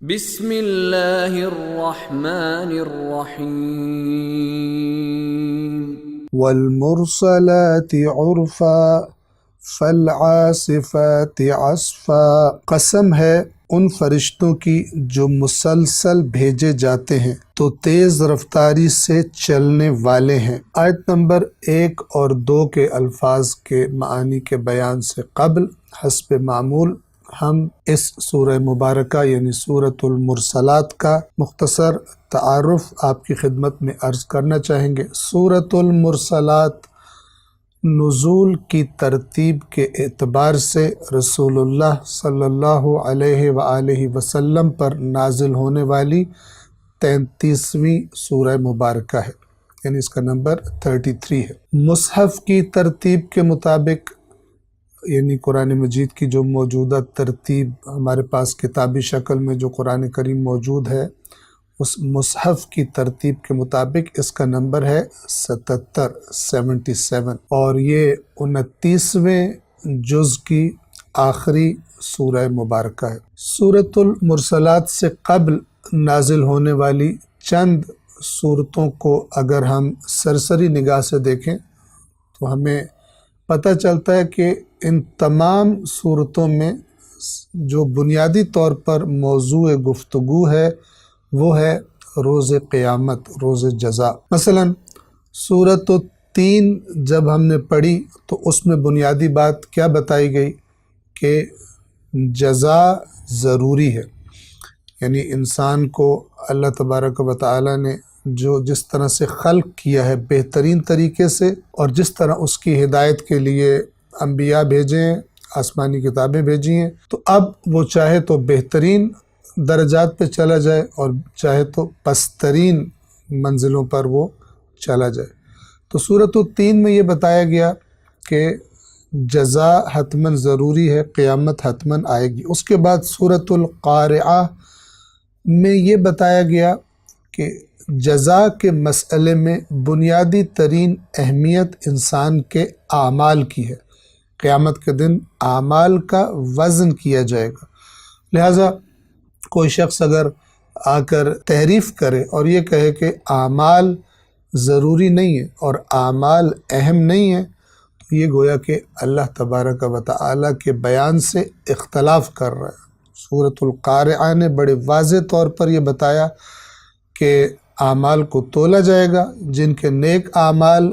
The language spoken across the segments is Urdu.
بسم اللہ الرحمن الرحیم والمرسلات عرفا فالعاصفات عصفا، قسم ہے ان فرشتوں کی جو مسلسل بھیجے جاتے ہیں تو تیز رفتاری سے چلنے والے ہیں۔ آیت نمبر 1 اور 2 کے الفاظ کے معانی کے بیان سے قبل حسب معمول ہم اس سورہ مبارکہ یعنی سورۃ المرسلات کا مختصر تعارف آپ کی خدمت میں عرض کرنا چاہیں گے۔ سورۃ المرسلات نزول کی ترتیب کے اعتبار سے رسول اللہ صلی اللہ علیہ وآلہ وسلم پر نازل ہونے والی 33ویں سورہ مبارکہ ہے، یعنی اس کا نمبر 33 ہے۔ مصحف کی ترتیب کے مطابق یعنی قرآن مجید کی جو موجودہ ترتیب ہمارے پاس کتابی شکل میں جو قرآن کریم موجود ہے، اس مصحف کی ترتیب کے مطابق اس کا نمبر ہے 77 اور یہ 29ویں جز کی آخری سورہ مبارکہ ہے۔ سورۃ المرسلات سے قبل نازل ہونے والی چند سورتوں کو اگر ہم سرسری نگاہ سے دیکھیں تو ہمیں پتہ چلتا ہے کہ ان تمام صورتوں میں جو بنیادی طور پر موضوع گفتگو ہے وہ ہے روز قیامت، روز جزا۔ مثلا سورۃ التین جب ہم نے پڑھی تو اس میں بنیادی بات کیا بتائی گئی کہ جزا ضروری ہے، یعنی انسان کو اللہ تبارک و تعالی نے جس طرح سے خلق کیا ہے بہترین طریقے سے، اور جس طرح اس کی ہدایت کے لیے انبیاء بھیجے ہیں، آسمانی کتابیں بھیجی ہیں، تو اب وہ چاہے تو بہترین درجات پہ چلا جائے اور چاہے تو پسترین منزلوں پر وہ چلا جائے۔ تو سورۃ التین میں یہ بتایا گیا کہ جزا حتماً ضروری ہے، قیامت حتماً آئے گی۔ اس کے بعد سورۃ القارعہ میں یہ بتایا گیا کہ جزا کے مسئلے میں بنیادی ترین اہمیت انسان کے اعمال کی ہے۔ قیامت کے دن اعمال کا وزن کیا جائے گا، لہٰذا کوئی شخص اگر آ کر تحریف کرے اور یہ کہے کہ اعمال ضروری نہیں ہے اور اعمال اہم نہیں ہیں تو یہ گویا کہ اللہ تبارک و تعالی کے بیان سے اختلاف کر رہا ہے۔ سورۃ القارعہ نے بڑے واضح طور پر یہ بتایا کہ اعمال کو تولا جائے گا، جن کے نیک اعمال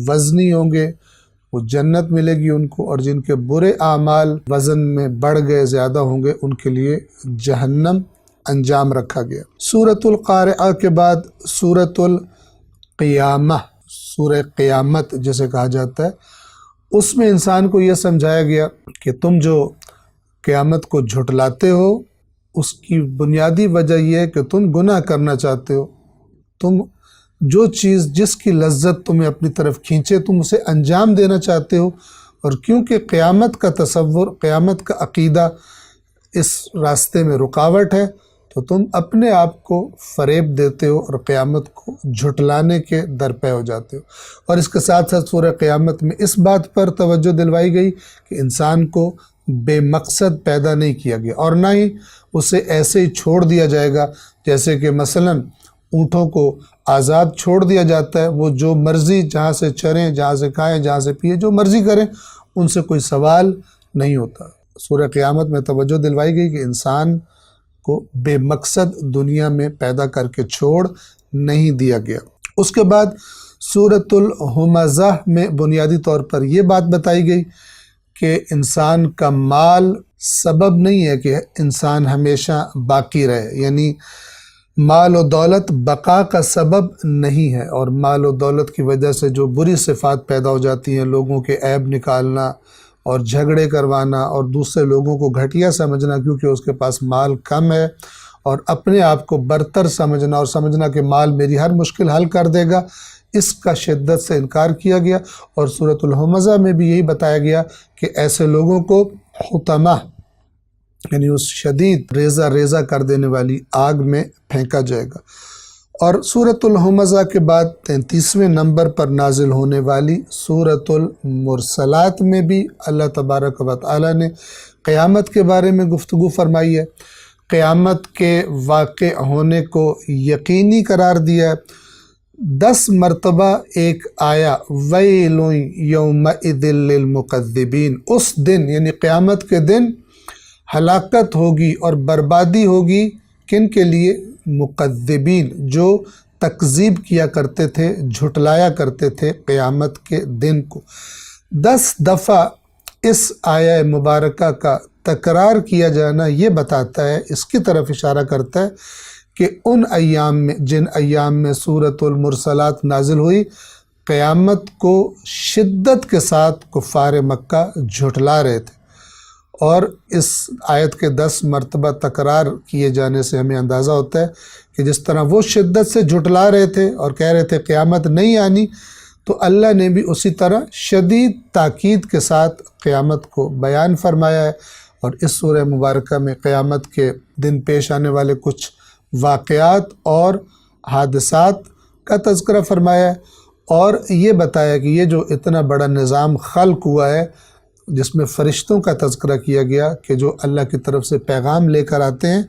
وزنی ہوں گے وہ جنت ملے گی ان کو، اور جن کے برے اعمال وزن میں بڑھ گئے، زیادہ ہوں گے، ان کے لیے جہنم انجام رکھا گیا۔ سورۃ القارعہ کے بعد سورۃ القیامہ، سورہ قیامت جسے کہا جاتا ہے، اس میں انسان کو یہ سمجھایا گیا کہ تم جو قیامت کو جھٹلاتے ہو اس کی بنیادی وجہ یہ ہے کہ تم گناہ کرنا چاہتے ہو، تم جو چیز جس کی لذت تمہیں اپنی طرف کھینچے تم اسے انجام دینا چاہتے ہو، اور کیونکہ قیامت کا تصور، قیامت کا عقیدہ اس راستے میں رکاوٹ ہے تو تم اپنے آپ کو فریب دیتے ہو اور قیامت کو جھٹلانے کے درپے ہو جاتے ہو۔ اور اس کے ساتھ ساتھ سورہ قیامت میں اس بات پر توجہ دلوائی گئی کہ انسان کو بے مقصد پیدا نہیں کیا گیا، اور نہ ہی اسے ایسے ہی چھوڑ دیا جائے گا جیسے کہ مثلاً اونٹوں کو آزاد چھوڑ دیا جاتا ہے، وہ جو مرضی جہاں سے چریں، جہاں سے کھائیں، جہاں سے پیئیں، جو مرضی کریں، ان سے کوئی سوال نہیں ہوتا۔ سورہ قیامت میں توجہ دلوائی گئی کہ انسان کو بے مقصد دنیا میں پیدا کر کے چھوڑ نہیں دیا گیا۔ اس کے بعد سورۃ الہمزہ میں بنیادی طور پر یہ بات بتائی گئی کہ انسان کا مال سبب نہیں ہے کہ انسان ہمیشہ باقی رہے، یعنی مال و دولت بقا کا سبب نہیں ہے، اور مال و دولت کی وجہ سے جو بری صفات پیدا ہو جاتی ہیں، لوگوں کے عیب نکالنا اور جھگڑے کروانا اور دوسرے لوگوں کو گھٹیا سمجھنا کیونکہ اس کے پاس مال کم ہے، اور اپنے آپ کو برتر سمجھنا اور سمجھنا کہ مال میری ہر مشکل حل کر دے گا، اس کا شدت سے انکار کیا گیا۔ اور سورۃ الہمزہ میں بھی یہی بتایا گیا کہ ایسے لوگوں کو حطمہ یعنی اس شدید ریزہ ریزہ کر دینے والی آگ میں پھینکا جائے گا۔ اور سورۃ الہمزہ کے بعد 33ویں نمبر پر نازل ہونے والی سورۃ المرسلات میں بھی اللہ تبارک و تعالی نے قیامت کے بارے میں گفتگو فرمائی ہے۔ قیامت کے واقع ہونے کو یقینی قرار دیا ہے۔ 10 مرتبہ ایک آیا ویل یومئذ للمکذبین، اس دن یعنی قیامت کے دن ہلاکت ہوگی اور بربادی ہوگی کن کے لیے؟ مکذبین، جو تکذیب کیا کرتے تھے، جھٹلایا کرتے تھے قیامت کے دن کو۔ 10 دفعہ اس آیہ مبارکہ کا تکرار کیا جانا یہ بتاتا ہے، اس کی طرف اشارہ کرتا ہے کہ ان ایام میں، جن ایام میں سورۃ المرسلات نازل ہوئی، قیامت کو شدت کے ساتھ کفار مکہ جھٹلا رہے تھے، اور اس آیت کے 10 مرتبہ تکرار کیے جانے سے ہمیں اندازہ ہوتا ہے کہ جس طرح وہ شدت سے جھٹلا رہے تھے اور کہہ رہے تھے قیامت نہیں آنی، تو اللہ نے بھی اسی طرح شدید تاکید کے ساتھ قیامت کو بیان فرمایا ہے، اور اس سورہ مبارکہ میں قیامت کے دن پیش آنے والے کچھ واقعات اور حادثات کا تذکرہ فرمایا ہے، اور یہ بتایا کہ یہ جو اتنا بڑا نظام خلق ہوا ہے، جس میں فرشتوں کا تذکرہ کیا گیا کہ جو اللہ کی طرف سے پیغام لے کر آتے ہیں،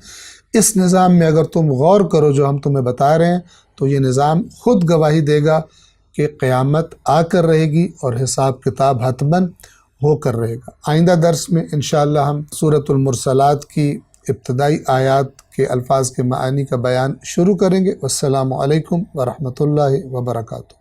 اس نظام میں اگر تم غور کرو جو ہم تمہیں بتا رہے ہیں، تو یہ نظام خود گواہی دے گا کہ قیامت آ کر رہے گی اور حساب کتاب حتماً ہو کر رہے گا۔ آئندہ درس میں انشاءاللہ ہم سورۃ المرسلات کی ابتدائی آیات کے الفاظ کے معانی کا بیان شروع کریں گے۔ والسلام علیکم ورحمۃ اللہ وبرکاتہ۔